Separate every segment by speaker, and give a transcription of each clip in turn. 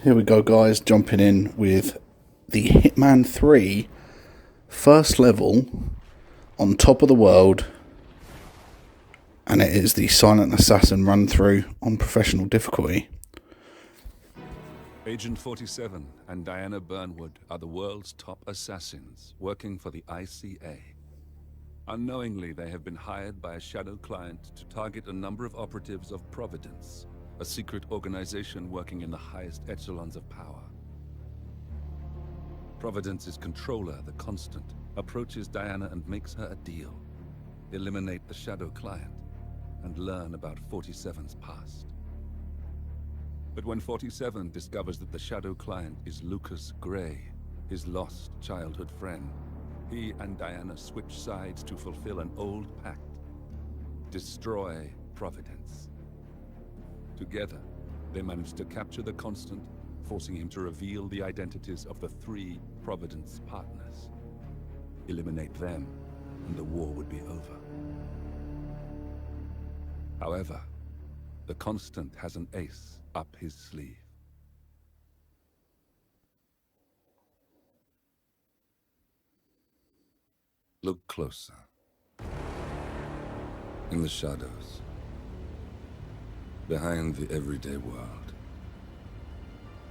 Speaker 1: Here we go, guys, jumping in with the Hitman 3 first level on top of the world, and it is the Silent Assassin run through on professional difficulty.
Speaker 2: Agent 47 and Diana Burnwood are the world's top assassins working for the ICA. Unknowingly, they have been hired by a shadow client to target a number of operatives of Providence, a secret organization working in the highest echelons of power. Providence's controller, the Constant, approaches Diana and makes her a deal. Eliminate the shadow client and learn about 47's past. But when 47 discovers that the shadow client is Lucas Gray, his lost childhood friend, he and Diana switch sides to fulfill an old pact: destroy Providence. Together, they manage to capture the Constant, forcing him to reveal the identities of the 3 Providence partners. Eliminate them, and the war would be over. However, the Constant has an ace up his sleeve. Look closer. In the shadows. Behind the everyday world.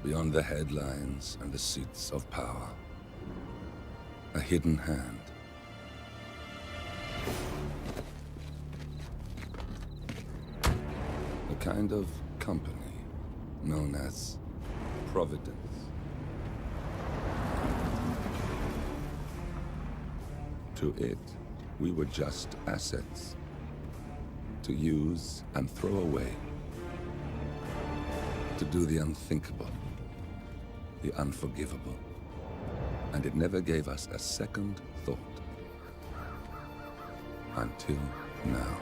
Speaker 2: Beyond the headlines and the seats of power. A hidden hand. A kind of company known as Providence. To it, we were just assets. To use and throw away. To do the unthinkable. The unforgivable. And it never gave us a second thought. Until now.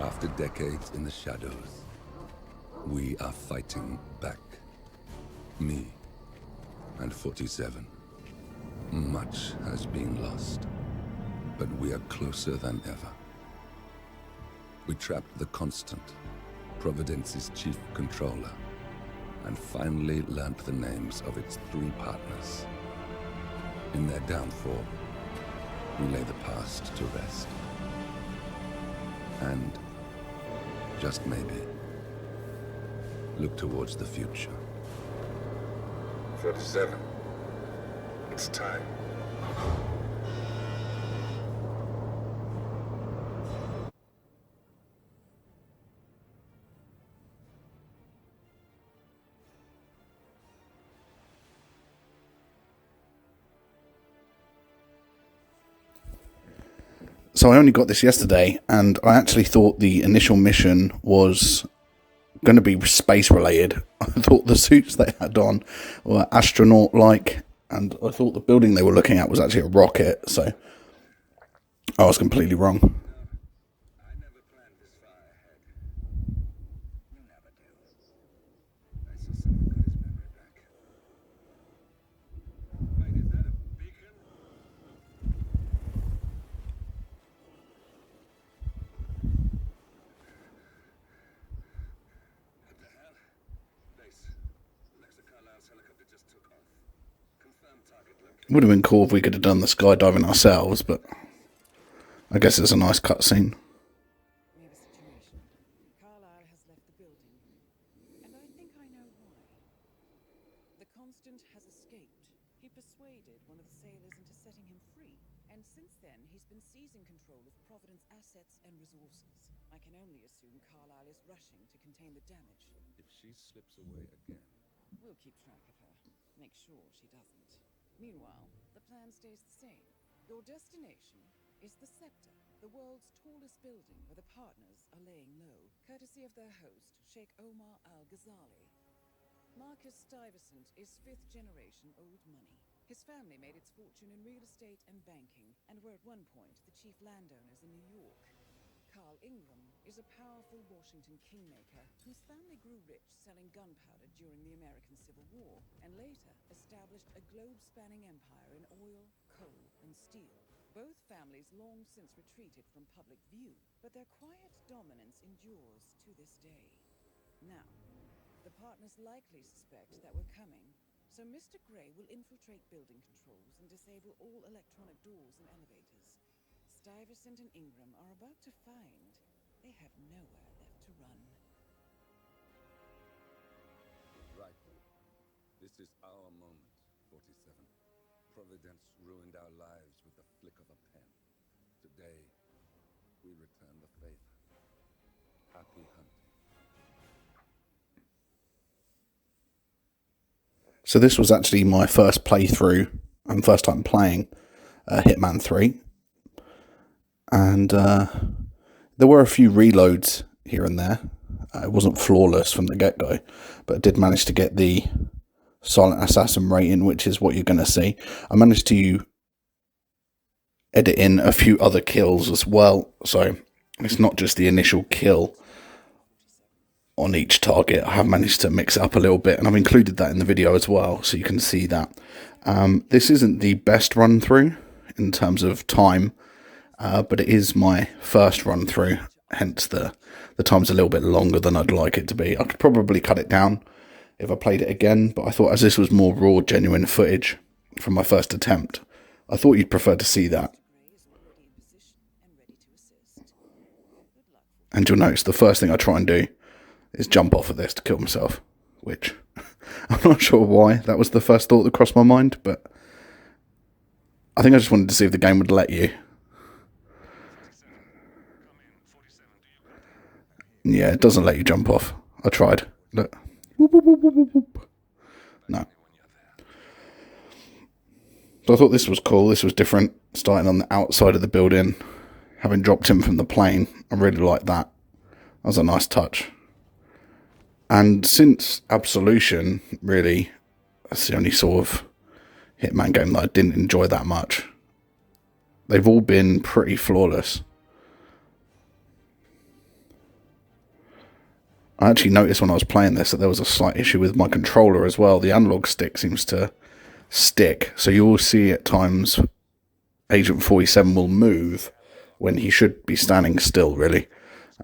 Speaker 2: After decades in the shadows, we are fighting back. Me and 47. Much has been lost, but we are closer than ever. We trapped the Constant, Providence's chief controller, and finally learnt the names of its 3 partners. In their downfall, we lay the past to rest. And, just maybe, look towards the future.
Speaker 3: 47. It's time.
Speaker 1: So I only got this yesterday, and I actually thought the initial mission was going to be space related. I thought the suits they had on were astronaut-like, and I thought the building they were looking at was actually a rocket, so I was completely wrong.
Speaker 3: I never planned this far ahead. You never do. Nice of someone got his memory back. Wait, is that a beacon? What the hell? Base. Looks like Carlisle's helicopter just took off. Confirmed target location.
Speaker 1: Would have been cool if we could have done the skydiving ourselves, but I guess it's a nice cutscene.
Speaker 4: We have a situation. Carlisle has left the building, and I think I know why. The Constant has escaped. He persuaded one of the sailors into setting him free, and since then he's been seizing control of Providence assets and resources. I can only assume Carlisle is rushing to contain the damage.
Speaker 2: If she slips away again...
Speaker 4: We'll keep track of her. Make sure she doesn't. Meanwhile, the plan stays the same. Your destination is the Scepter, the world's tallest building where the partners are laying low, courtesy of their host, Sheikh Omar Al-Ghazali. Marcus Stuyvesant is 5th-generation old money. His family made its fortune in real estate and banking, and were at one point the chief landowners in New York. Carl Ingram is a powerful Washington kingmaker whose family grew rich selling gunpowder during the American Civil War, and later established a globe-spanning empire in oil, coal, and steel. Both families long since retreated from public view, but their quiet dominance endures to this day. Now, the partners likely suspect that we're coming, so Mr. Gray will infiltrate building controls and disable all electronic doors and elevators. Stuyvesant and Ingram are about to find they have nowhere left to run.
Speaker 2: Right. This is our moment, 47. Providence ruined our lives with the flick of a pen. Today, we return the favor. Happy hunting.
Speaker 1: So this was actually my first playthrough and first time playing Hitman 3. And there were a few reloads here and there. It wasn't flawless from the get-go, but I did manage to get the Silent Assassin rating, which is what you're going to see. I managed to edit in a few other kills as well, so it's not just the initial kill on each target. I have managed to mix it up a little bit, and I've included that in the video as well, so you can see that. This isn't the best run through in terms of time, but it is my first run through, hence the time's a little bit longer than I'd like it to be. I could probably cut it down if I played it again, but I thought as this was more raw, genuine footage from my first attempt, I thought you'd prefer to see that. And you'll notice the first thing I try and do is jump off of this to kill myself, which I'm not sure why that was the first thought that crossed my mind, but I think I just wanted to see if the game would let you. Yeah, it doesn't let you jump off. I tried. Look. Whoop, whoop, whoop, whoop, whoop. No. So I thought this was cool. This was different. Starting on the outside of the building, having dropped him from the plane. I really liked that. That was a nice touch. And since Absolution, really, that's the only sort of Hitman game that I didn't enjoy that much. They've all been pretty flawless. I actually noticed when I was playing this that there was a slight issue with my controller as well. The analog stick seems to stick. So you will see at times Agent 47 will move when he should be standing still, really.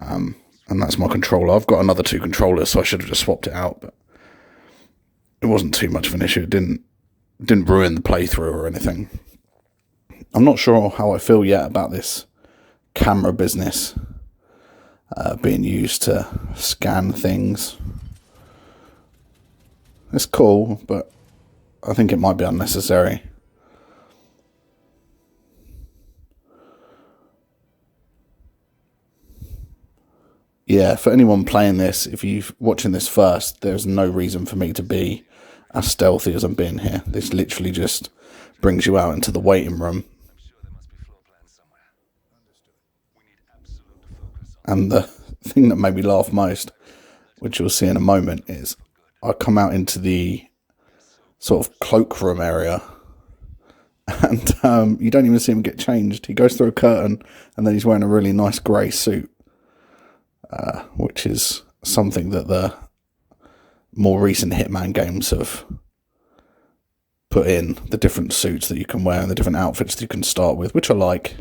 Speaker 1: And that's my controller. I've got another two controllers, so I should have just swapped it out. But it wasn't too much of an issue. It didn't ruin the playthrough or anything. I'm not sure how I feel yet about this camera business. Being used to scan things. It's cool, but I think it might be unnecessary. Yeah, for anyone playing this, if you're watching this first, there's no reason for me to be as stealthy as I'm being here. This literally just brings you out into the waiting room. And the thing that made me laugh most, which you'll see in a moment, is I come out into the sort of cloakroom area and you don't even see him get changed. He goes through a curtain and then he's wearing a really nice grey suit, which is something that the more recent Hitman games have put in, the different suits that you can wear and the different outfits that you can start with, which I like.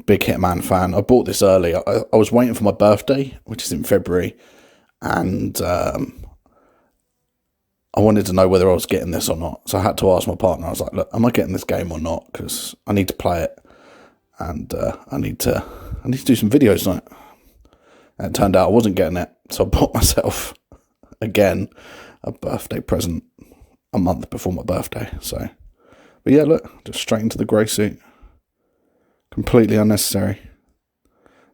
Speaker 1: Big Hitman fan. I bought this early. I was waiting for my birthday, which is in February, and I wanted to know whether I was getting this or not. So I had to ask my partner. I was like, "Look, am I getting this game or not? Because I need to play it, and I need to do some videos on it." And it turned out I wasn't getting it, so I bought myself again a birthday present a month before my birthday. So, but yeah, look, just straight into the grey suit. Completely unnecessary.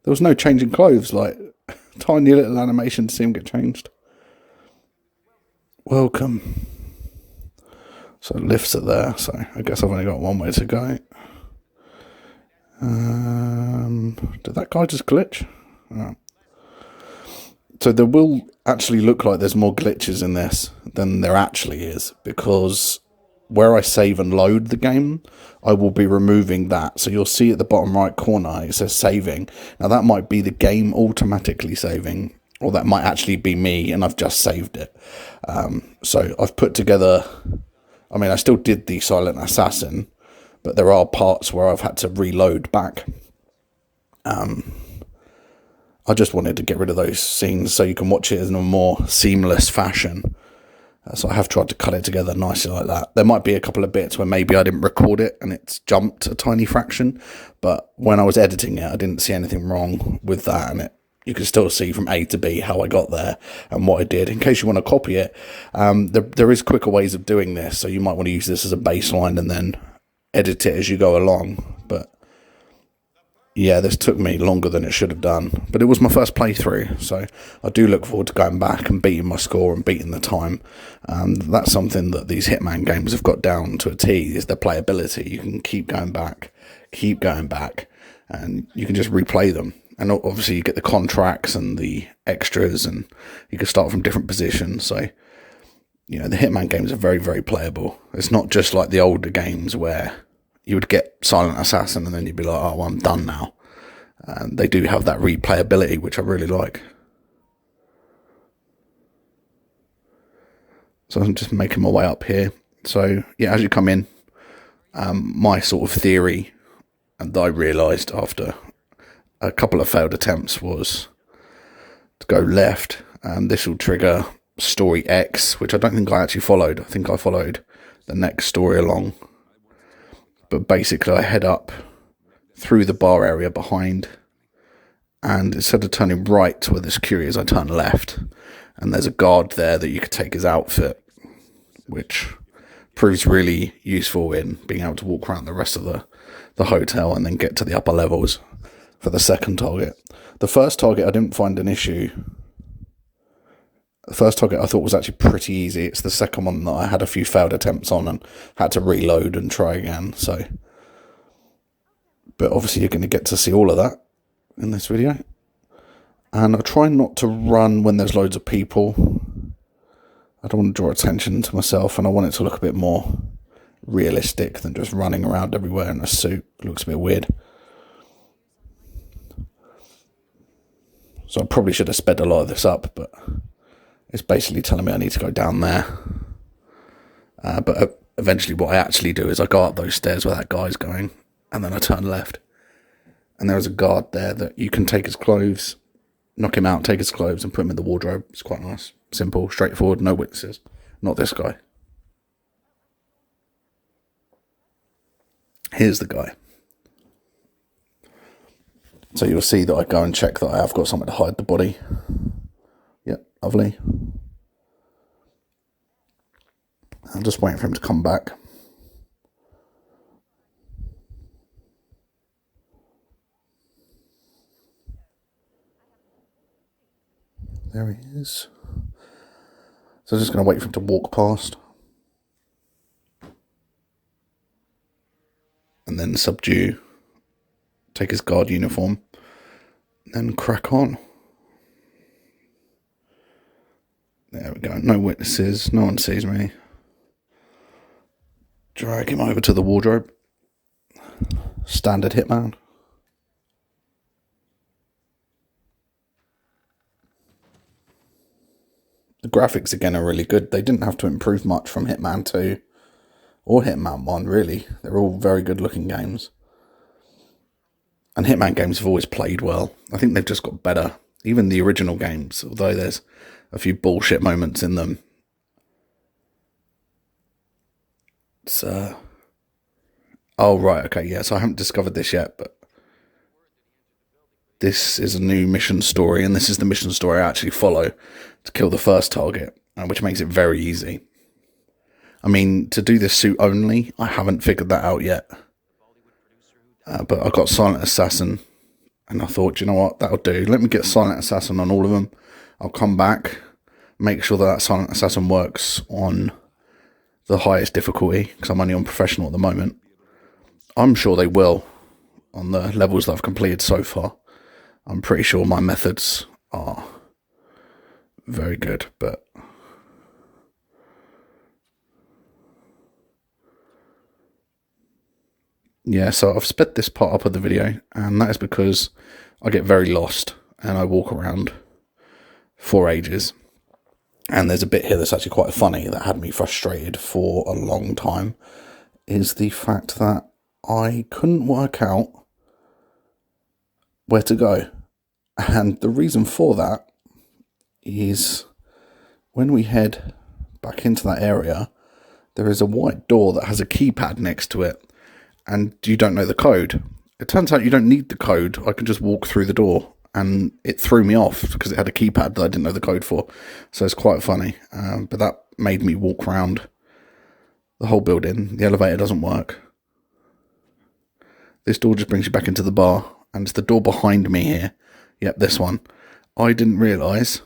Speaker 1: There was no changing clothes, like tiny little animation to see him get changed. Welcome. So lifts are there, so I guess I've only got one way to go. Did that guy just glitch? Oh. So there will actually look like there's more glitches in this than there actually is, because where I save and load the game, I will be removing that. So you'll see at the bottom right corner, it says saving. Now that might be the game automatically saving, or that might actually be me and I've just saved it. So I've put together, I mean, I still did the Silent Assassin, but there are parts where I've had to reload back. I just wanted to get rid of those scenes so you can watch it in a more seamless fashion. So I have tried to cut it together nicely like that. There might be a couple of bits where maybe I didn't record it and it's jumped a tiny fraction, but when I was editing it, I didn't see anything wrong with that, and you can still see from A to B how I got there and what I did. In case you want to copy it, there is quicker ways of doing this, so you might want to use this as a baseline and then edit it as you go along. But yeah, this took me longer than it should have done, but it was my first playthrough, so I do look forward to going back and beating my score and beating the time. That's something that these Hitman games have got down to a T, is their playability. You can keep going back, and you can just replay them. And obviously you get the contracts and the extras, and you can start from different positions. So, you know, the Hitman games are very, very playable. It's not just like the older games where you would get Silent Assassin and then you'd be like, oh, well, I'm done now. They do have that replayability, which I really like. So I'm just making my way up here. So, yeah, as you come in, my sort of theory, and I realised after a couple of failed attempts, was to go left, and this will trigger story X, which I don't think I actually followed. I think I followed the next story along. But basically I head up through the bar area behind, and instead of turning right to where the security is, I turn left, and there's a guard there that you could take his outfit, which proves really useful in being able to walk around the rest of the hotel and then get to the upper levels for the second target. The first target I didn't find an issue. The first target I thought was actually pretty easy. It's the second one that I had a few failed attempts on and had to reload and try again. So, but obviously you're going to get to see all of that in this video. And I try not to run when there's loads of people. I don't want to draw attention to myself, and I want it to look a bit more realistic than just running around everywhere in a suit. It looks a bit weird. So I probably should have sped a lot of this up, but it's basically telling me I need to go down there. But eventually what I actually do is I go up those stairs where that guy's going, and then I turn left. And there's a guard there that you can take his clothes, knock him out, take his clothes, and put him in the wardrobe. It's quite nice. Simple, straightforward, no witnesses. Not this guy. Here's the guy. So you'll see that I go and check that I have got somewhere to hide the body. Yep, lovely. I'm just waiting for him to come back. There he is. So I'm just going to wait for him to walk past. And then subdue. Take his guard uniform. Then crack on. There we go. No witnesses. No one sees me. Drag him over to the wardrobe. Standard Hitman. The graphics again are really good. They didn't have to improve much from Hitman 2 or Hitman 1, really. They're all very good looking games. And Hitman games have always played well. I think they've just got better. Even the original games, although there's a few bullshit moments in them. It's, oh, right, okay, yeah, so I haven't discovered this yet, but this is a new mission story, and this is the mission story I actually follow to kill the first target, which makes it very easy. I mean, to do this suit only, I haven't figured that out yet. But I got Silent Assassin, and I thought, you know what, that'll do. Let me get Silent Assassin on all of them. I'll come back, make sure that Silent Assassin works on the highest difficulty, because I'm only on professional at the moment. I'm sure they will on the levels that I've completed so far. I'm pretty sure my methods are very good, but yeah, so I've sped this part up of the video, and that is because I get very lost and I walk around for ages. And there's a bit here that's actually quite funny that had me frustrated for a long time, is the fact that I couldn't work out where to go. And the reason for that is when we head back into that area, there is a white door that has a keypad next to it, and you don't know the code. It turns out you don't need the code. I can just walk through the door, and it threw me off because it had a keypad that I didn't know the code for. So it's quite funny. But that made me walk around the whole building. The elevator doesn't work. This door just brings you back into the bar, and it's the door behind me here. Yep, this one. I didn't realise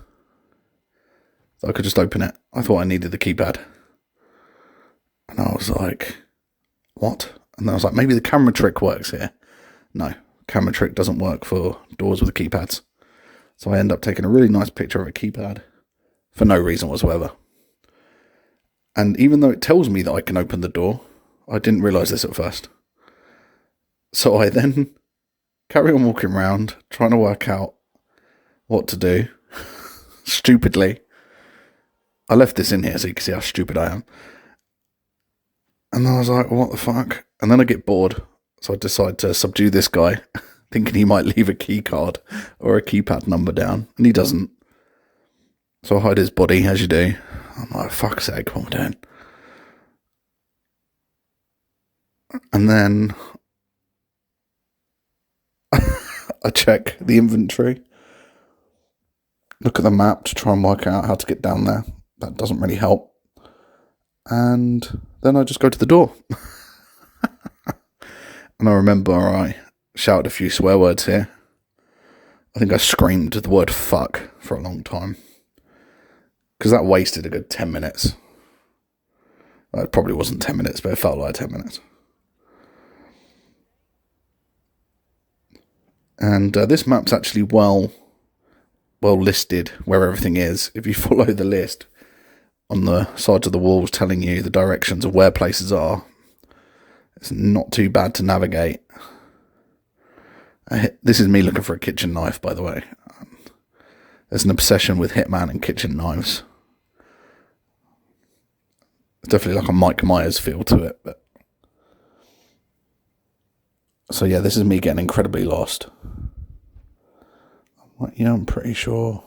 Speaker 1: that I could just open it. I thought I needed the keypad. And I was like, what? And then I was like, maybe the camera trick works here. No, camera trick doesn't work for doors with keypads. So I end up taking a really nice picture of a keypad for no reason whatsoever. And even though it tells me that I can open the door, I didn't realise this at first. So I then carry on walking around, trying to work out what to do. Stupidly. I left this in here so you can see how stupid I am. And then I was like, what the fuck? And then I get bored. So I decide to subdue this guy, thinking he might leave a key card or a keypad number down. And he doesn't. So I hide his body, as you do. I'm like, fuck's sake, what am I doing? And then I check the inventory. Look at the map to try and work out how to get down there. That doesn't really help. And then I just go to the door. And I remember I shouted a few swear words here. I think I screamed the word fuck for a long time. Because that wasted a good 10 minutes. Well, it probably wasn't 10 minutes, but it felt like 10 minutes. And this map's actually well listed where everything is. If you follow the list on the sides of the walls telling you the directions of where places are, it's not too bad to navigate. This is me looking for a kitchen knife, by the way. There's an obsession with Hitman and kitchen knives. It's definitely like a Mike Myers feel to it. But so yeah, this is me getting incredibly lost. I'm like, yeah, I'm pretty sure.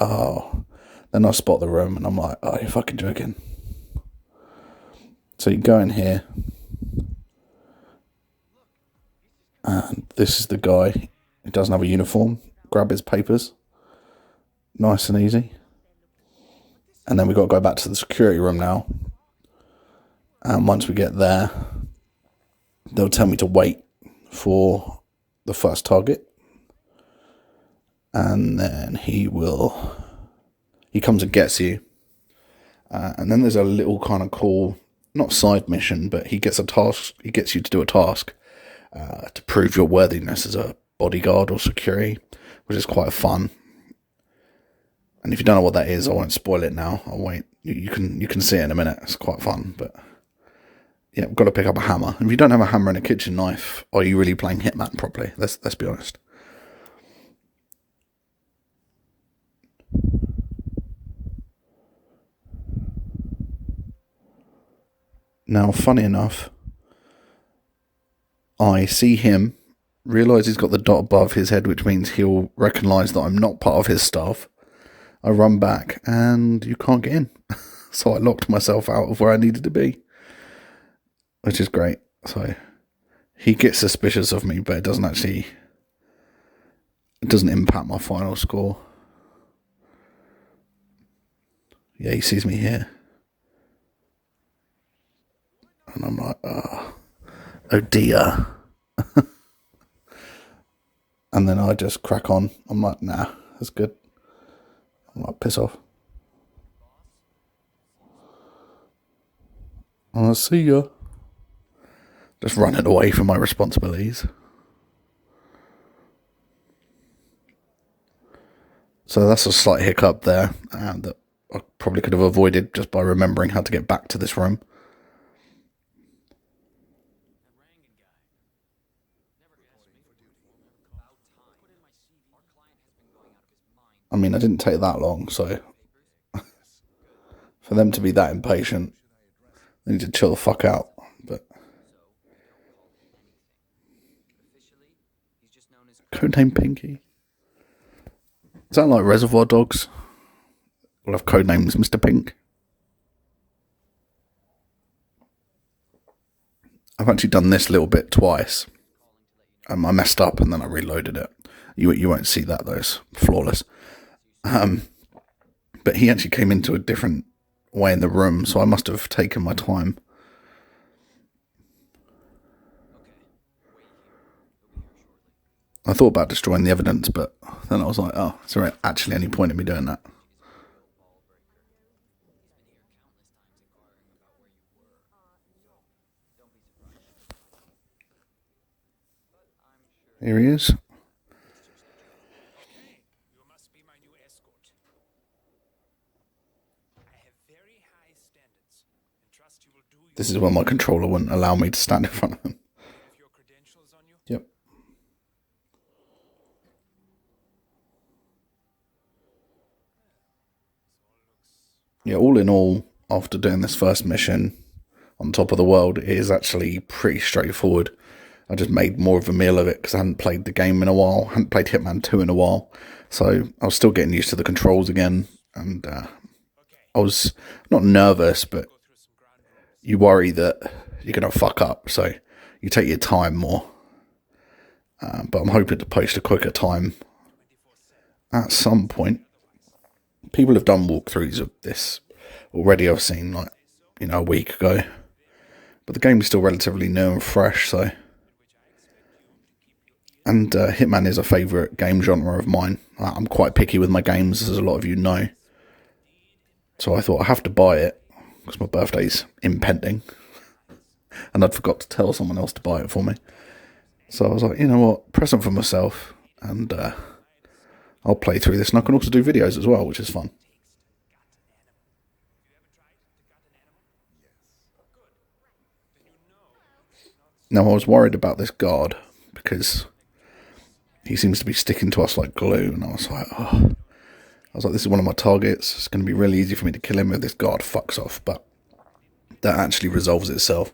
Speaker 1: Oh, then I spot the room and I'm like, oh, you're fucking joking. So you go in here. And this is the guy who doesn't have a uniform. Grab his papers. Nice and easy. And then we've got to go back to the security room now. And once we get there, they'll tell me to wait for the first target. And then he comes and gets you. And then there's a little kind of cool, not side mission, but he gets you to do a task. To prove your worthiness as a bodyguard or security, which is quite fun. And if you don't know what that is, I won't spoil it now. I'll wait. You can see it in a minute. It's quite fun, but yeah, we've got to pick up a hammer. If you don't have a hammer and a kitchen knife, are you really playing Hitman properly? Let's be honest. Now, funny enough, I see him, realise he's got the dot above his head, which means he'll recognise that I'm not part of his staff. I run back, and you can't get in. So I locked myself out of where I needed to be, which is great. So he gets suspicious of me, but it doesn't impact my final score. Yeah, he sees me here. And I'm like, oh dear. And then I just crack on. I'm like, nah, that's good. I'm like, piss off. I'll see ya. Just running away from my responsibilities. So that's a slight hiccup there that I probably could have avoided just by remembering how to get back to this room. I mean, I didn't take that long, so for them to be that impatient, they need to chill the fuck out. But codename Pinky. Sound like Reservoir Dogs? We'll have code names Mr. Pink. I've actually done this little bit twice. I messed up and then I reloaded it. You won't see that though, it's flawless. But he actually came into a different way in the room, so I must have taken my time. I thought about destroying the evidence, but then I was like, oh, is there actually any point in me doing that? Here he is.
Speaker 5: You must be my new escort. I have very high standards and trust you will do
Speaker 1: This is when my controller wouldn't allow me to stand in front of him.
Speaker 5: have your credentials on you.
Speaker 1: Yep. Yeah, all in all, after doing this first mission on top of the world, it is actually pretty straightforward. I just made more of a meal of it because I hadn't played the game in a while. I hadn't played Hitman 2 in a while. So I was still getting used to the controls again. And I was not nervous, but you worry that you're going to fuck up. So you take your time more. But I'm hoping to post a quicker time at some point. People have done walkthroughs of this already. I've seen, like, a week ago. But the game is still relatively new and fresh, so... And Hitman is a favourite game genre of mine. I'm quite picky with my games, as a lot of you know. So I thought I have to buy it, because my birthday's impending. And I'd forgot to tell someone else to buy it for me. So I was like, you know what, present for myself, and I'll play through this. And I can also do videos as well, which is fun. Now, I was worried about this guard, because... he seems to be sticking to us like glue, and I was like, this is one of my targets. It's going to be really easy for me to kill him if this guard fucks off, but that actually resolves itself.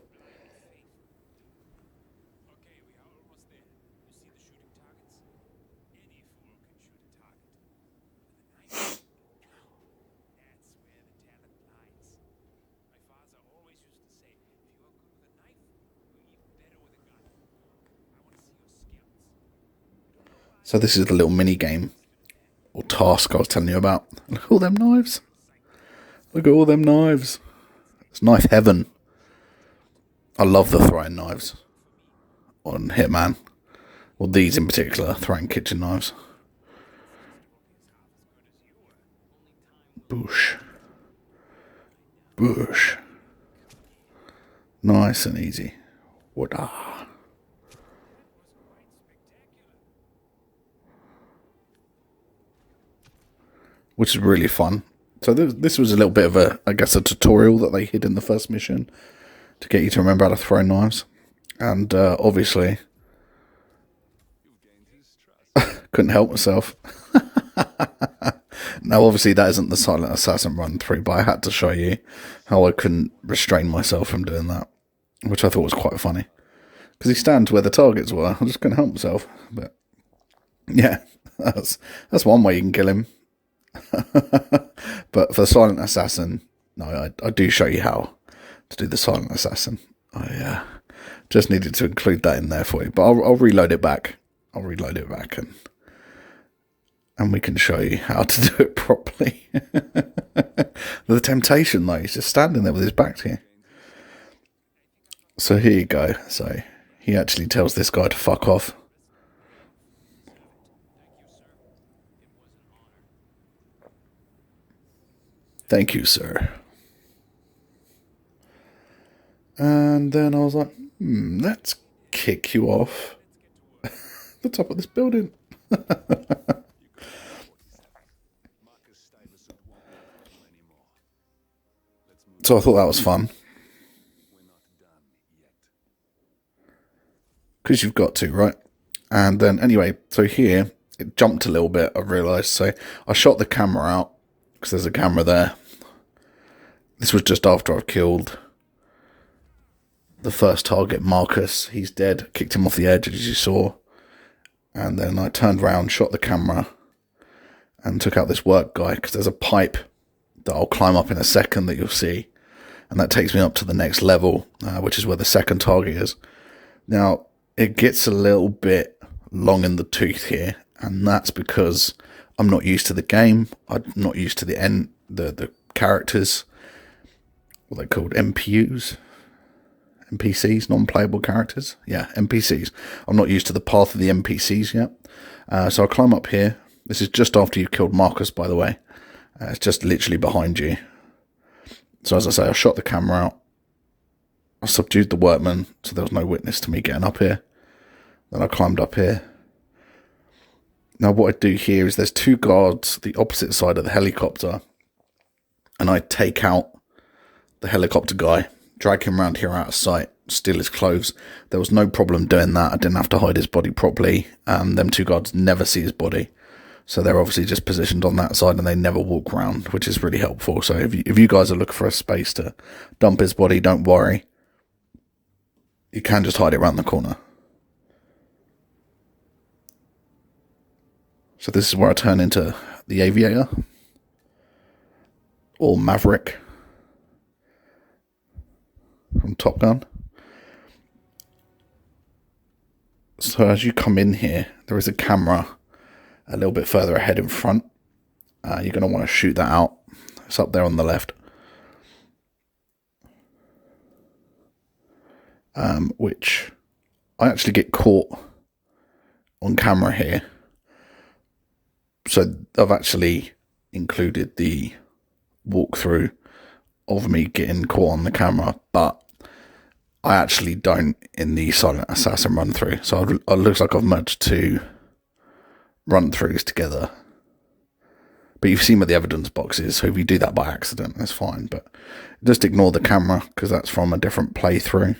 Speaker 1: So this is the little mini game or task I was telling you about. Look at all them knives. Look at all them knives. It's knife heaven. I love the throwing knives on Hitman. Well, these in particular, throwing kitchen knives. Boosh. Boosh. Nice and easy. Wada. Which is really fun. So this was a little bit of a tutorial that they hid in the first mission to get you to remember how to throw knives. And obviously, couldn't help myself. Now, obviously, that isn't the Silent Assassin run through, but I had to show you how I couldn't restrain myself from doing that, which I thought was quite funny. Because he stands where the targets were. I just couldn't help myself. But yeah, that's one way you can kill him. But for the Silent Assassin, no, I do show you how to do the Silent Assassin. I just needed to include that in there for you. But I'll reload it back. And we can show you how to do it properly. The temptation, though, he's just standing there with his back to you. So here you go. So he actually tells this guy to fuck off. Thank you, sir. And then I was like, let's kick you off the top of this building. So I thought that was fun. Because you've got to, right? And then, anyway, so here, it jumped a little bit, I realised. So I shot the camera out, because there's a camera there. This was just after I've killed the first target, Marcus. He's dead. Kicked him off the edge, as you saw. And then I turned around, shot the camera. and took out this work guy, because there's a pipe that I'll climb up in a second that you'll see, and that takes me up to the next level, which is where the second target is. Now, it gets a little bit long in the tooth here, and that's because I'm not used to the game. I'm not used to the characters, what they're called, NPCs, non-playable characters. Yeah, NPCs. I'm not used to the path of the NPCs yet. So I'll climb up here. This is just after you've killed Marcus, by the way. It's just literally behind you. So as I say, I shot the camera out. I subdued the workman, so there was no witness to me getting up here. Then I climbed up here. Now what I do here is there's two guards the opposite side of the helicopter, and I take out the helicopter guy, drag him around here out of sight, steal his clothes. There was no problem doing that. I didn't have to hide his body properly. Them two guards never see his body, so they're obviously just positioned on that side and they never walk around, which is really helpful. So if you guys are looking for a space to dump his body, don't worry. You can just hide it around the corner. So this is where I turn into the Aviator, or Maverick from Top Gun. So as you come in here, there is a camera a little bit further ahead in front. You're going to want to shoot that out. It's up there on the left. Which I actually get caught on camera here. So I've actually included the walkthrough of me getting caught on the camera, but I actually don't in the Silent Assassin run through. So it looks like I've merged two run throughs together. But you've seen where the evidence box is, so if you do that by accident, that's fine. But just ignore the camera, because that's from a different playthrough.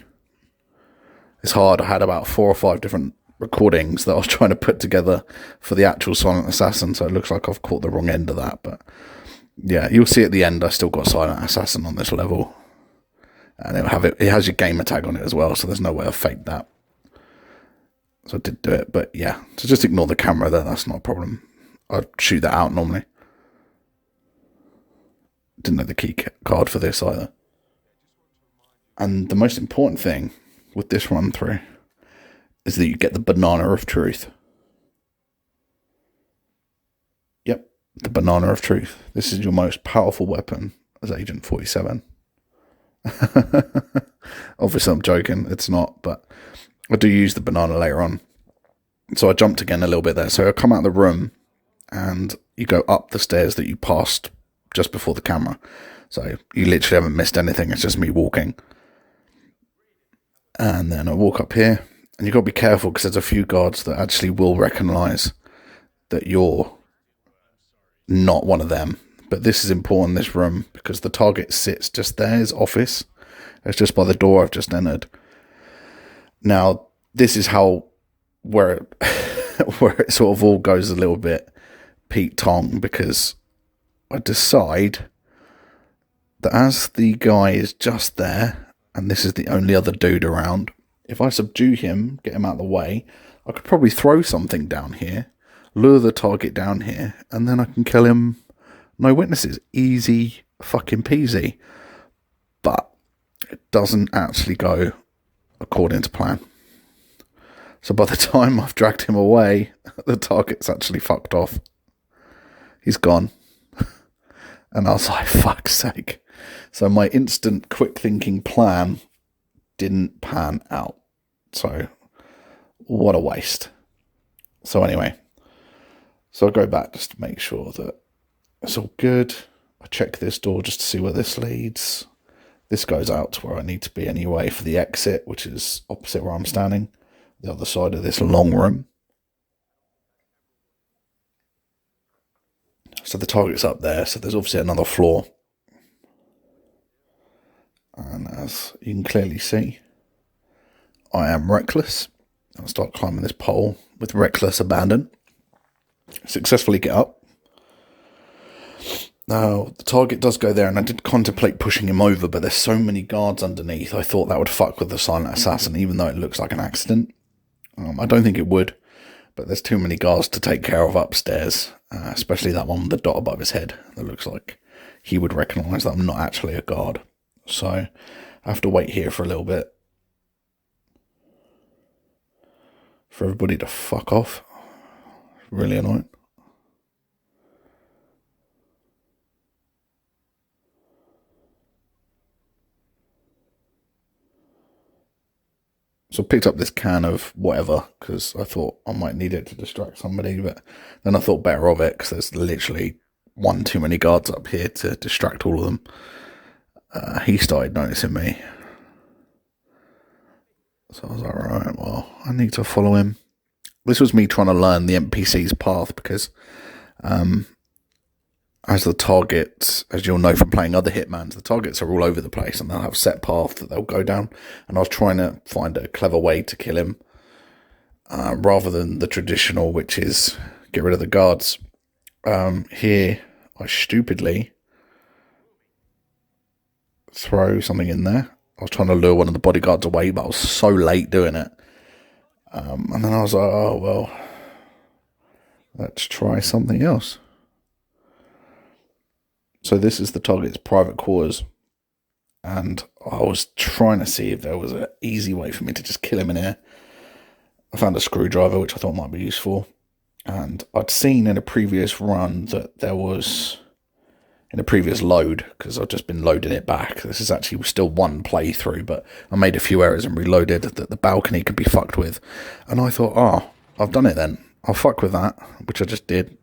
Speaker 1: It's hard. I had about 4 or 5 different recordings that I was trying to put together for the actual Silent Assassin, so it looks like I've caught the wrong end of that. But yeah, you'll see at the end I still got Silent Assassin on this level, and it has your gamer tag on it as well, so there's no way I faked that. So I did do it, but yeah, so just ignore the camera there, that's not a problem. I'd shoot that out normally. Didn't know the key card for this either. And the most important thing with this run through is that you get the Banana of Truth. Yep, the Banana of Truth. This is your most powerful weapon as Agent 47. Obviously I'm joking, it's not, but I do use the banana later on. So I jumped again a little bit there. So I come out of the room and you go up the stairs that you passed just before the camera. So you literally haven't missed anything, it's just me walking. And then I walk up here, and you've got to be careful because there's a few guards that actually will recognise that you're not one of them. But this is important, this room, because the target sits just there, his office. It's just by the door I've just entered. Now, this is where it sort of all goes a little bit Pete Tong, because I decide that as the guy is just there, and this is the only other dude around, if I subdue him, get him out of the way, I could probably throw something down here, lure the target down here, and then I can kill him. No witnesses. Easy fucking peasy. But it doesn't actually go according to plan. So by the time I've dragged him away, the target's actually fucked off. He's gone. And I was like, fuck's sake. So my instant quick thinking plan didn't pan out. So what a waste. So anyway, so I go back just to make sure that it's all good. I check this door just to see where this leads. This goes out to where I need to be anyway for the exit, which is opposite where I'm standing, the other side of this long room. So the target's up there, so there's obviously another floor. And as you can clearly see, I am reckless. I'll start climbing this pole with reckless abandon. Successfully get up. Now, the target does go there, and I did contemplate pushing him over, but there's so many guards underneath, I thought that would fuck with the Silent Assassin, even though it looks like an accident. I don't think it would, but there's too many guards to take care of upstairs, especially that one with the dot above his head. That looks like he would recognise that I'm not actually a guard. So I have to wait here for a little bit for everybody to fuck off. Really annoying. So I picked up this can of whatever because I thought I might need it to distract somebody, but then I thought better of it because there's literally one too many guards up here to distract all of them. He started noticing me. So I was like, right, well, I need to follow him. This was me trying to learn the NPC's path because as the targets, as you'll know from playing other Hitmans, the targets are all over the place and they'll have set paths that they'll go down. And I was trying to find a clever way to kill him rather than the traditional, which is get rid of the guards. Here, I stupidly throw something in there. I was trying to lure one of the bodyguards away, but I was so late doing it. And then I was like, oh, well, let's try something else. So this is the target's private quarters. And I was trying to see if there was an easy way for me to just kill him in here. I found a screwdriver, which I thought might be useful. And I'd seen in a previous run that there was, in a previous load, because I've just been loading it back. This is actually still one playthrough, but I made a few errors and reloaded that the balcony could be fucked with. And I thought, oh, I've done it then. I'll fuck with that, which I just did.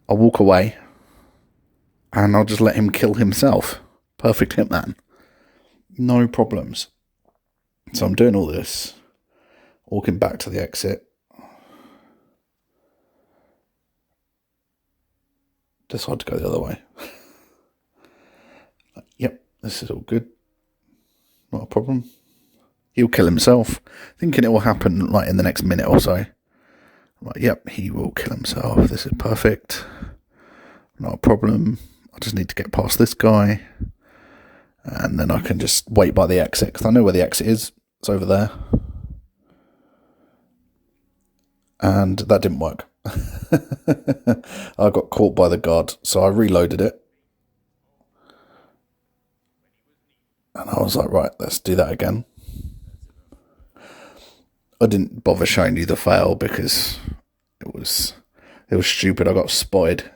Speaker 1: I'll walk away. And I'll just let him kill himself. Perfect Hitman. No problems. So I'm doing all this. Walking back to the exit. Decide to go the other way. Yep, this is all good. Not a problem. He'll kill himself. Thinking it will happen like in the next minute or so. I'm like, yep, he will kill himself. This is perfect. Not a problem. I just need to get past this guy. And then I can just wait by the exit. Because I know where the exit is. It's over there. And that didn't work. I got caught by the guard. So I reloaded it. And I was like, right, let's do that again. I didn't bother showing you the fail because it was stupid. I got spotted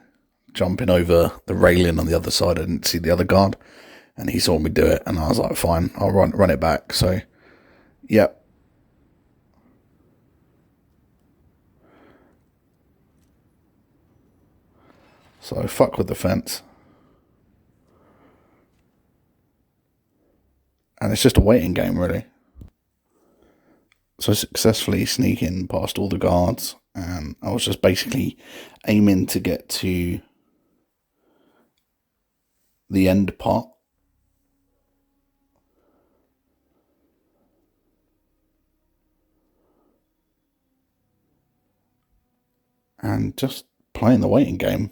Speaker 1: jumping over the railing on the other side. I didn't see the other guard, and he saw me do it, and I was like, fine, I'll run it back. So, yep. So, fuck with the fence. And it's just a waiting game, really. So I successfully sneak in past all the guards, and I was just basically aiming to get to the end part. And just playing the waiting game.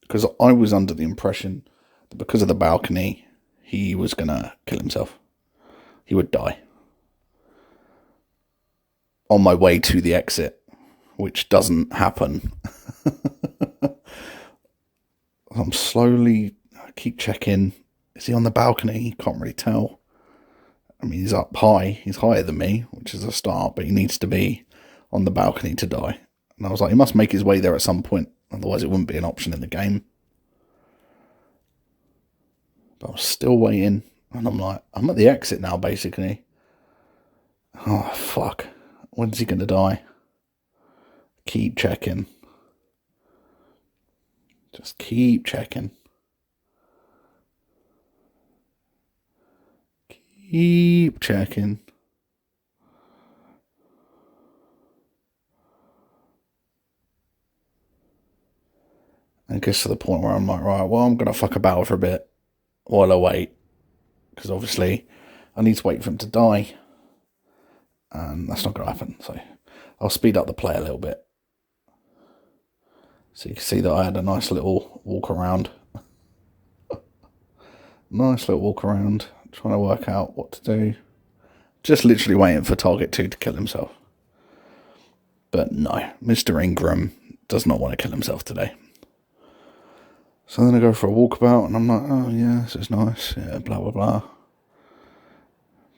Speaker 1: Because I was under the impression that because of the balcony, he was going to kill himself. He would die. On my way to the exit, which doesn't happen. I'm slowly, I keep checking. Is he on the balcony? Can't really tell. I mean, he's up high. He's higher than me, which is a start, but he needs to be on the balcony to die. And I was like, he must make his way there at some point. Otherwise, it wouldn't be an option in the game. But I'm still waiting. And I'm like, I'm at the exit now, basically. Oh, fuck. When's he going to die? Keep checking. Just keep checking. Keep checking. And it gets to the point where I'm like, right, well, I'm going to fuck about for a bit while I wait. Because obviously, I need to wait for him to die. And that's not going to happen. So I'll speed up the play a little bit. So you can see that I had a nice little walk around. Nice little walk around. Trying to work out what to do. Just literally waiting for target 2 to kill himself. But no, Mr. Ingram does not want to kill himself today. So then I go for a walkabout, and I'm like, oh yeah, this is nice. Yeah, blah, blah, blah.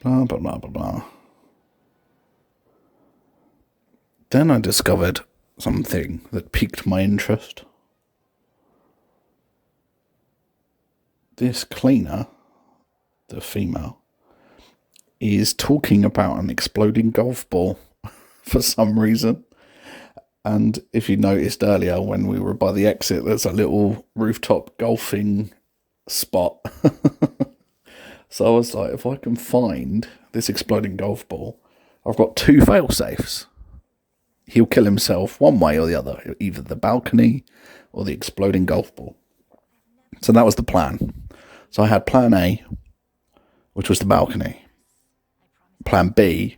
Speaker 1: Blah, blah, blah, blah, blah. Then I discovered something that piqued my interest. This cleaner, the female, is talking about an exploding golf ball for some reason. And if you noticed earlier when we were by the exit, there's a little rooftop golfing spot. So I was like, if I can find this exploding golf ball, I've got 2 fail-safes. He'll kill himself one way or the other, either the balcony or the exploding golf ball. So that was the plan. So I had plan A, which was the balcony. Plan B,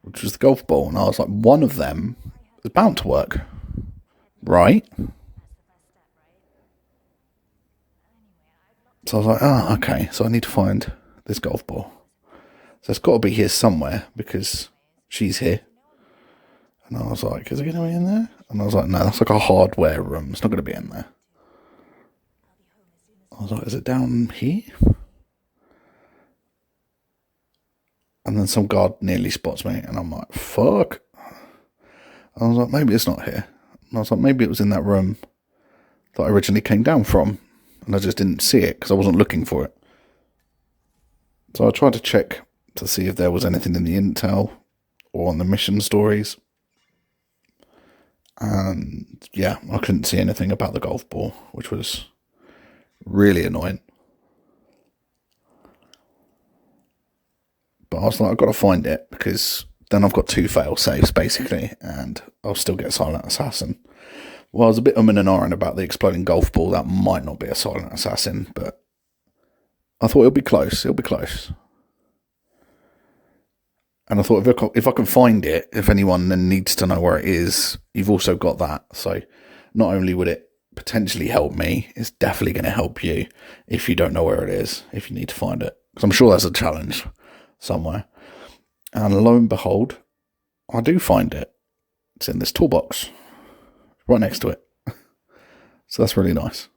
Speaker 1: which was the golf ball. And I was like, one of them is bound to work. Right? So I was like, oh, okay. So I need to find this golf ball. So it's got to be here somewhere because she's here. And I was like, is it going to be in there? And I was like, no, that's like a hardware room. It's not going to be in there. I was like, is it down here? And then some guard nearly spots me. And I'm like, fuck. I was like, maybe it's not here. And I was like, maybe it was in that room that I originally came down from. And I just didn't see it because I wasn't looking for it. So I tried to check to see if there was anything in the intel or on the mission stories. And yeah, I couldn't see anything about the golf ball, which was really annoying. But I was like, I've got to find it because then I've got 2 fail safes basically, and I'll still get Silent Assassin. Well, I was a bit and ahhing about the exploding golf ball. That might not be a Silent Assassin, but I thought it'll be close. It'll be close. And I thought if I can find it, if anyone then needs to know where it is, you've also got that. So not only would it potentially help me, it's definitely going to help you if you don't know where it is, if you need to find it. Because I'm sure there's a challenge somewhere. And lo and behold, I do find it. It's in this toolbox, right next to it. So that's really nice.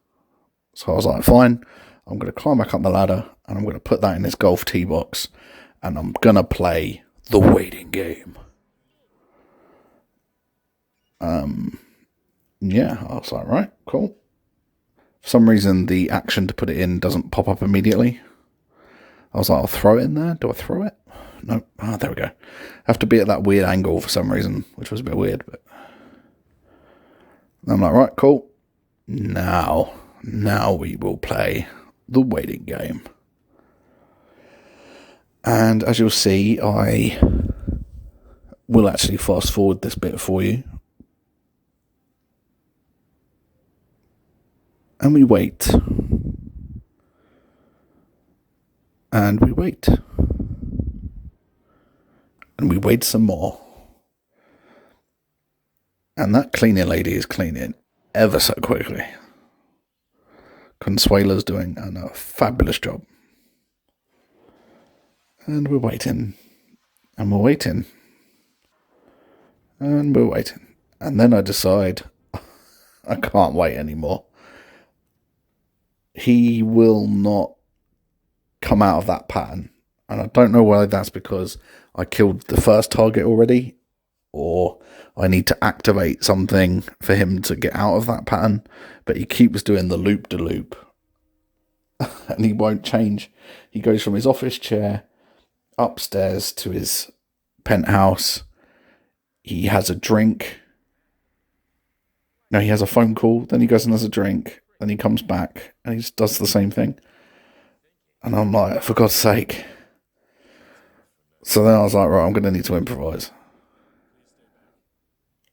Speaker 1: So I was like, fine, I'm going to climb back up the ladder and I'm going to put that in this golf tee box and I'm going to play the waiting game. Yeah, I was like, right, cool. For some reason, the action to put it in doesn't pop up immediately. I was like, I'll throw it in there. Do I throw it? No. Ah, there we go. I have to be at that weird angle for some reason, which was a bit weird. But I'm like, right, cool. Now we will play the waiting game. And as you'll see, I will actually fast forward this bit for you. And we wait. And we wait. And we wait some more. And that cleaning lady is cleaning ever so quickly. Consuela's doing a fabulous job. And we're waiting. And we're waiting. And we're waiting. And then I decide I can't wait anymore. He will not come out of that pattern. And I don't know whether that's because I killed the first target already, or I need to activate something for him to get out of that pattern. But he keeps doing the loop-de-loop. And he won't change. He goes from his office chair upstairs to his penthouse. He has a drink. No, he has a phone call. Then he goes and has a drink. Then he comes back and he just does the same thing. And I'm like, for God's sake. So then I was like, right, I'm going to need to improvise.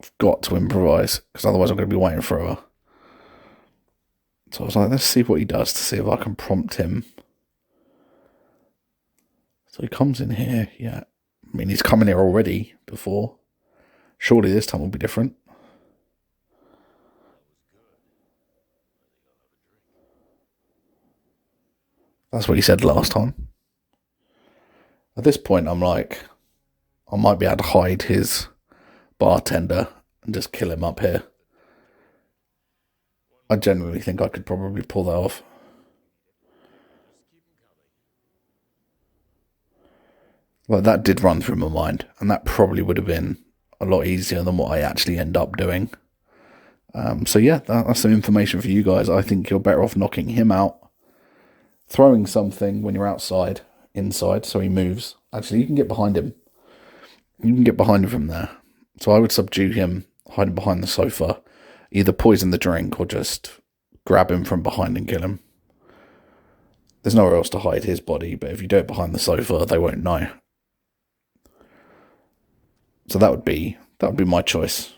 Speaker 1: I've got to improvise because otherwise I'm going to be waiting forever. So I was like, let's see what he does to see if I can prompt him. So he comes in here, yeah. I mean, he's come in here already before. Surely this time will be different. That's what he said last time. At this point, I'm like, I might be able to hide his bartender and just kill him up here. I genuinely think I could probably pull that off. Like, that did run through my mind, and that probably would have been a lot easier than what I actually end up doing. So yeah, that's some information for you guys. I think you're better off knocking him out, throwing something when you're inside, so he moves. Actually, you can get behind him. You can get behind him from there. So I would subdue him, hide him behind the sofa, either poison the drink or just grab him from behind and kill him. There's nowhere else to hide his body, but if you do it behind the sofa, they won't know. So that would be my choice.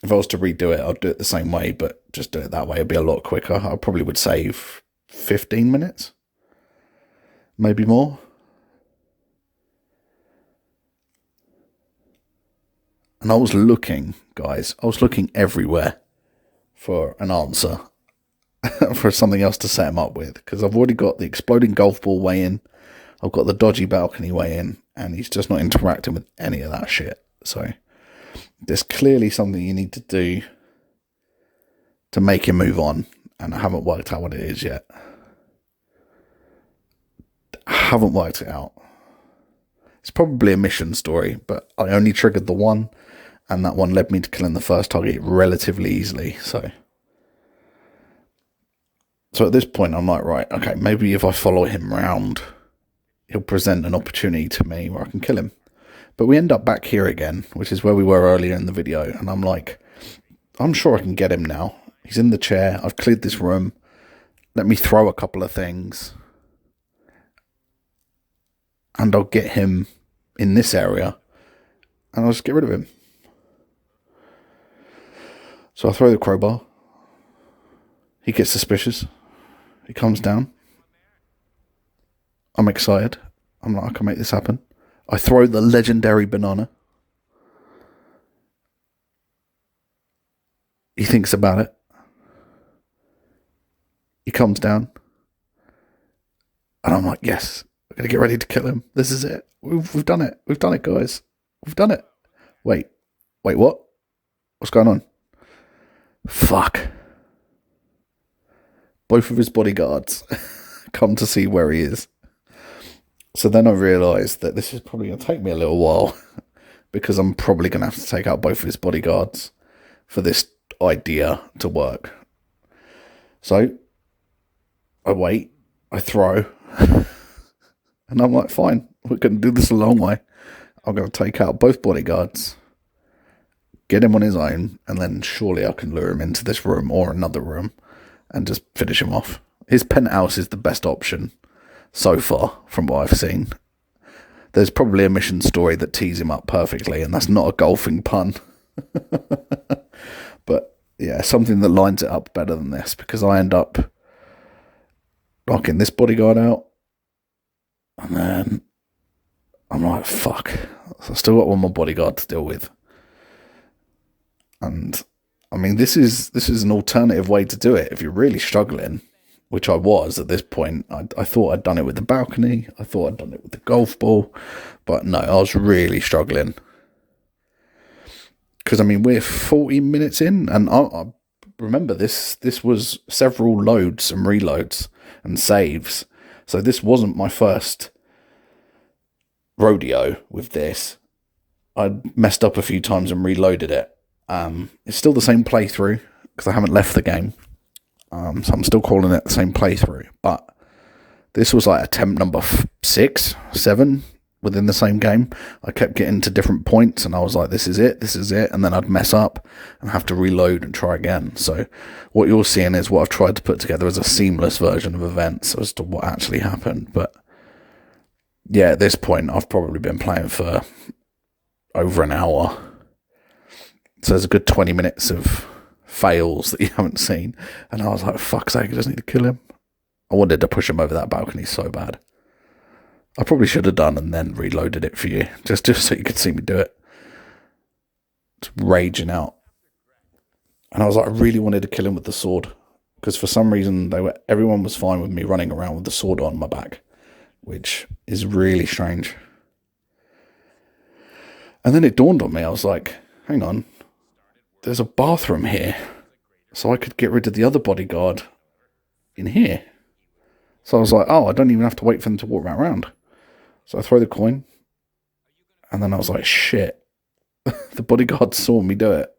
Speaker 1: If I was to redo it, I'd do it the same way, but just do it that way. It'd be a lot quicker. I probably would save 15 minutes, maybe more. And I was looking, guys, everywhere for an answer, for something else to set him up with, because I've already got the exploding golf ball way in, I've got the dodgy balcony way in, and he's just not interacting with any of that shit. So there's clearly something you need to do to make him move on, and I haven't worked out what it is yet. I haven't worked it out. It's probably a mission story, but I only triggered the one, and that one led me to killing the first target relatively easily. So at this point, I'm like, right, okay, maybe if I follow him round, he'll present an opportunity to me where I can kill him. But we end up back here again, which is where we were earlier in the video, and I'm like, I'm sure I can get him now. He's in the chair, I've cleared this room, let me throw a couple of things, and I'll get him in this area, and I'll just get rid of him. So I throw the crowbar, he gets suspicious, he comes down, I'm excited, I'm like, I can make this happen. I throw the legendary banana. He thinks about it. He comes down. And I'm like, yes, we're going to get ready to kill him. This is it. We've done it. We've done it, guys. We've done it. Wait, what? What's going on? Fuck. Both of his bodyguards come to see where he is. So then I realised that this is probably going to take me a little while, because I'm probably going to have to take out both of his bodyguards for this idea to work. So I wait, I throw, and I'm like, fine, we're going to do this a long way. I'm going to take out both bodyguards, get him on his own, and then surely I can lure him into this room or another room and just finish him off. His penthouse is the best option so far, from what I've seen. There's probably a mission story that tees him up perfectly, and that's not a golfing pun. But yeah, something that lines it up better than this, because I end up knocking this bodyguard out, and then I'm like, fuck, I still got one more bodyguard to deal with. And I mean, this is an alternative way to do it if you're really struggling, which I was at this point. I thought I'd done it with the balcony. I thought I'd done it with the golf ball. But no, I was really struggling. Because, I mean, we're 40 minutes in. And I remember, this was several loads and reloads and saves. So this wasn't my first rodeo with this. I messed up a few times and reloaded it. It's still the same playthrough, because I haven't left the game. So I'm still calling it the same playthrough, but this was like attempt number 6, 7 within the same game. I kept getting to different points, and I was like, this is it, and then I'd mess up and have to reload and try again. So what you're seeing is what I've tried to put together as a seamless version of events as to what actually happened. But yeah, at this point, I've probably been playing for over an hour. So there's a good 20 minutes of fails that you haven't seen, and I was like, fuck's sake, I just need to kill him. I wanted to push him over that balcony so bad. I probably should have done and then reloaded it for you, just so you could see me do it. Just raging out. And I was like, I really wanted to kill him with the sword, because for some reason everyone was fine with me running around with the sword on my back, which is really strange. And then it dawned on me, I was like, hang on, there's a bathroom here. so I could get rid of the other bodyguard in here. So I was like, oh, I don't even have to wait for them to walk around. So I throw the coin, and then I was like, shit. The bodyguard saw me do it.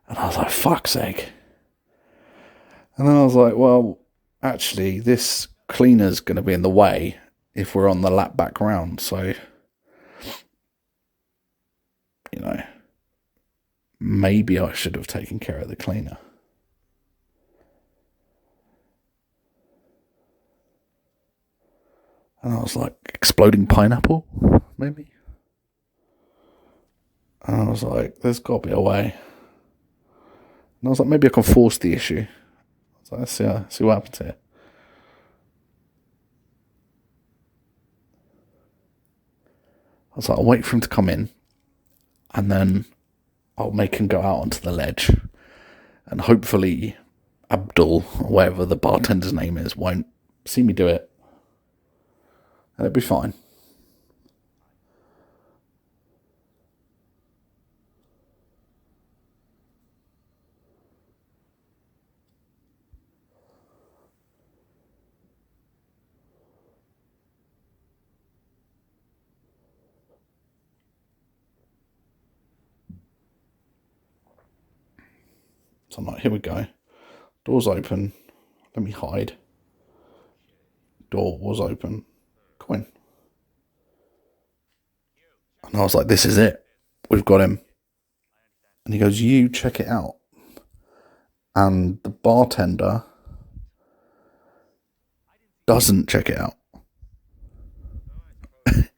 Speaker 1: And I was like, fuck's sake. And then I was like, well, actually, this cleaner's going to be in the way if we're on the lap back round. So, you know, maybe I should have taken care of the cleaner. And I was like, exploding pineapple, maybe? And I was like, there's got to be a way. And I was like, maybe I can force the issue. I was like, let's see what happens here. I was like, I'll wait for him to come in, and then I'll make him go out onto the ledge. And hopefully Abdul, or whatever the bartender's name is, won't see me do it. And it'll be fine. So I'm like, here we go. Door's open. Let me hide. Door was open. Coin. And I was like, this is it. We've got him. And he goes, you check it out. And the bartender doesn't check it out.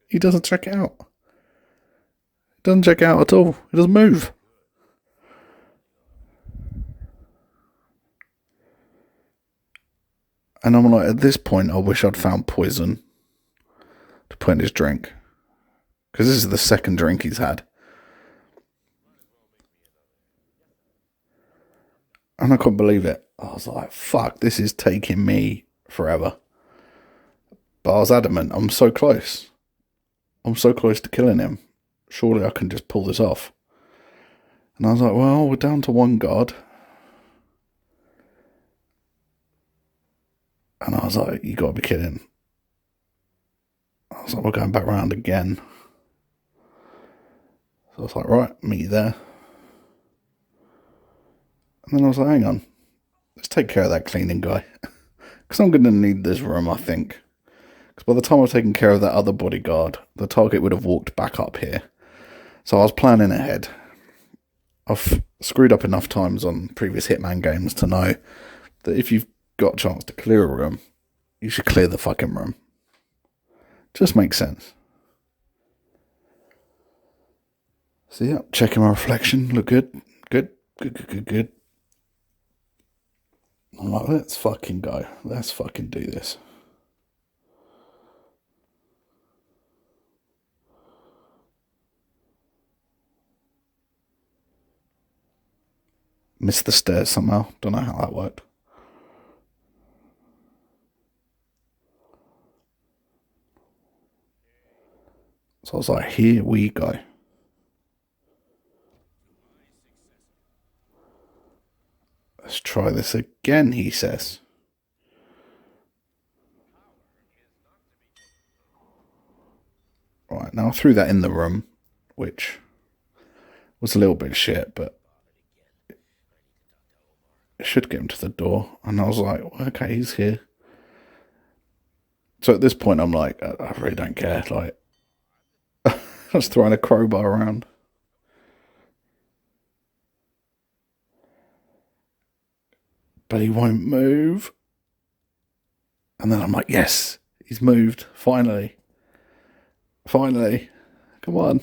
Speaker 1: He doesn't check it out. He doesn't check it out at all. He doesn't move. And I'm like, at this point, I wish I'd found poison to put in his drink. Because this is the second drink he's had. And I couldn't believe it. I was like, fuck, this is taking me forever. But I was adamant, I'm so close. I'm so close to killing him. Surely I can just pull this off. And I was like, well, we're down to one guard. And I was like, you gotta be kidding. I was like, we're going back round again. So I was like, right, meet you there. And then I was like, hang on. Let's take care of that cleaning guy. Because I'm going to need this room, I think. Because by the time I've taken care of that other bodyguard, the target would have walked back up here. So I was planning ahead. I've screwed up enough times on previous Hitman games to know that if you've got a chance to clear a room, you should clear the fucking room. Just makes sense. So yeah, checking my reflection. Look good. Good. I'm like, let's fucking go. Let's fucking do this. Missed the stairs somehow. Don't know how that worked. So I was like, here we go. Let's try this again, he says. Right, now I threw that in the room, which was a little bit shit, but it should get him to the door. And I was like, okay, he's here. So at this point, I'm like, I really don't care. Like, I was throwing a crowbar around. But he won't move. And then I'm like, yes, he's moved. Finally. Come on.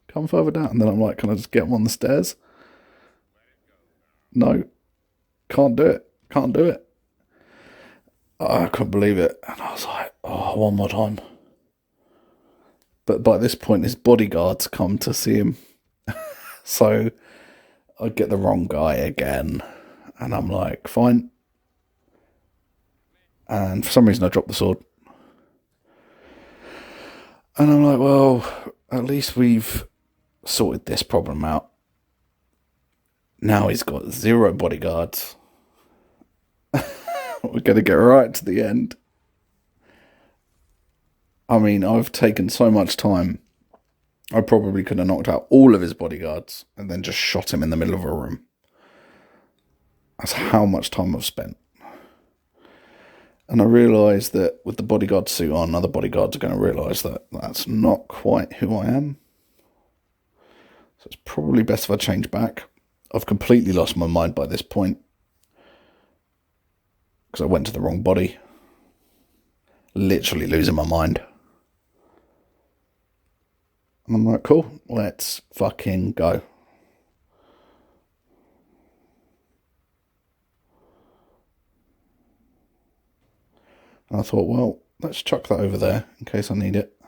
Speaker 1: Come further down. And then I'm like, can I just get him on the stairs? No. Can't do it. I couldn't believe it. And I was like, oh, one more time. But by this point, his bodyguards come to see him. So I get the wrong guy again. And I'm like, fine. And for some reason, I dropped the sword. And I'm like, well, at least we've sorted this problem out. Now he's got 0 bodyguards. We're going to get right to the end. I mean, I've taken so much time. I probably could have knocked out all of his bodyguards and then just shot him in the middle of a room. That's how much time I've spent. And I realised that with the bodyguard suit on, other bodyguards are going to realise that that's not quite who I am. So it's probably best if I change back. I've completely lost my mind by this point. Because I went to the wrong body. Literally losing my mind. And I'm like, cool, let's fucking go. And I thought, well, let's chuck that over there in case I need it.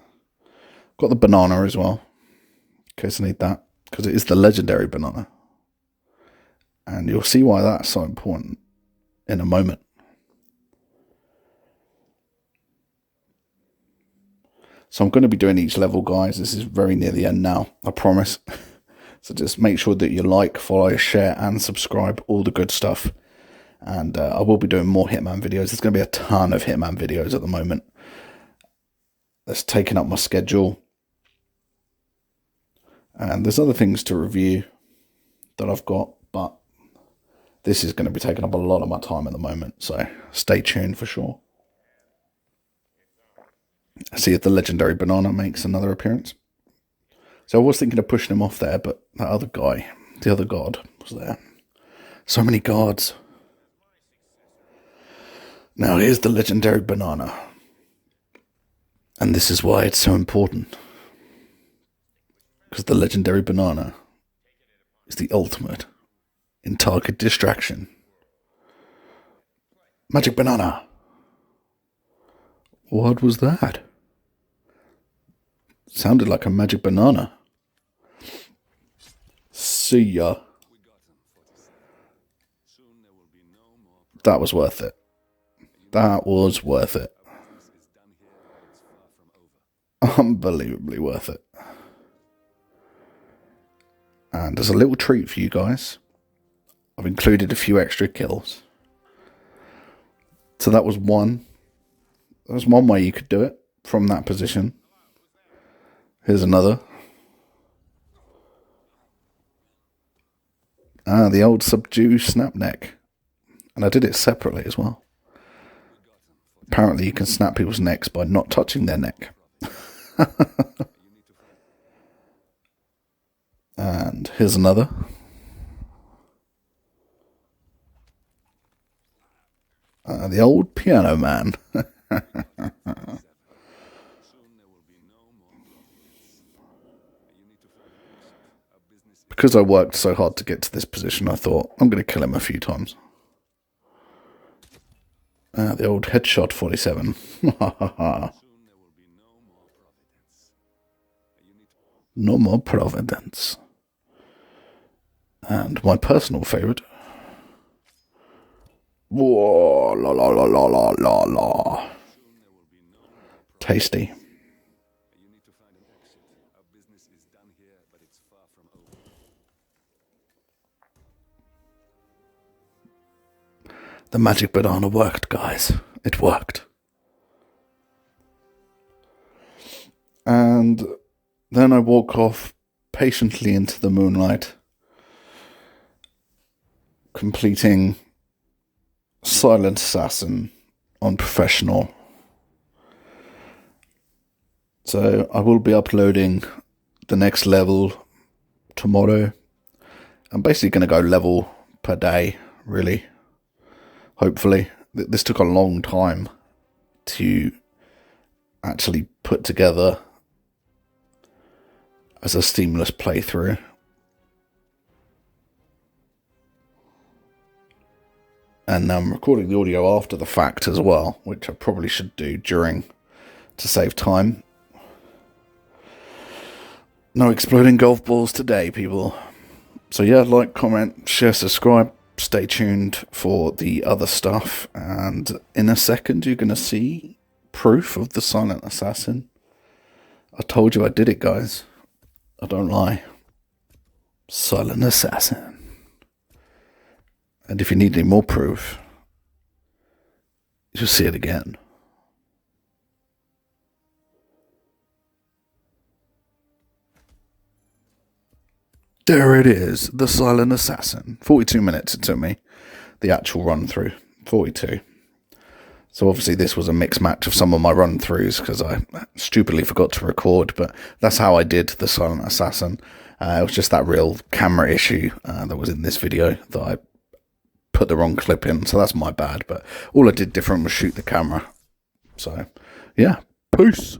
Speaker 1: Got the banana as well, in case I need that, because it is the legendary banana. And you'll see why that's so important in a moment. So I'm going to be doing each level, guys. This is very near the end now, I promise. So just make sure that you like, follow, share, and subscribe. All the good stuff. And I will be doing more Hitman videos. There's going to be a ton of Hitman videos at the moment. That's taking up my schedule. And there's other things to review that I've got. But this is going to be taking up a lot of my time at the moment. So stay tuned for sure. See if the legendary banana makes another appearance. So I was thinking of pushing him off there, but that other guy, the other god, was there. So many guards. Now here's the legendary banana. And this is why it's so important. Because the legendary banana is the ultimate in target distraction. Magic banana. What was that? Sounded like a magic banana. See ya. That was worth it. That was worth it. Unbelievably worth it. And as a little treat for you guys, I've included a few extra kills. So that was one. There's one way you could do it from that position. Here's another. The old subdue snap neck. And I did it separately as well. Apparently you can snap people's necks by not touching their neck. And here's another. The old piano man. Because I worked so hard to get to this position, I thought, I'm going to kill him a few times. The old headshot 47. No more Providence. And my personal favourite. Whoa, la la la la la la la. Tasty. The magic banana worked, guys. It worked. And then I walk off patiently into the moonlight, completing Silent Assassin on Professional. So I will be uploading the next level tomorrow. I'm basically going to go level per day, really. Hopefully. This took a long time to actually put together as a seamless playthrough. And I'm recording the audio after the fact as well, which I probably should do during to save time. No exploding golf balls today, people. So yeah, like, comment, share, subscribe. Stay tuned for the other stuff. And in a second, you're going to see proof of the Silent Assassin. I told you I did it, guys. I don't lie. Silent Assassin. And if you need any more proof, you'll see it again. There it is, The Silent Assassin. 42 minutes it took me, the actual run through. 42. So obviously this was a mixed match of some of my run throughs because I stupidly forgot to record, but that's how I did The Silent Assassin. It was just that real camera issue that was in this video that I put the wrong clip in, so that's my bad. But all I did different was shoot the camera. So yeah, peace.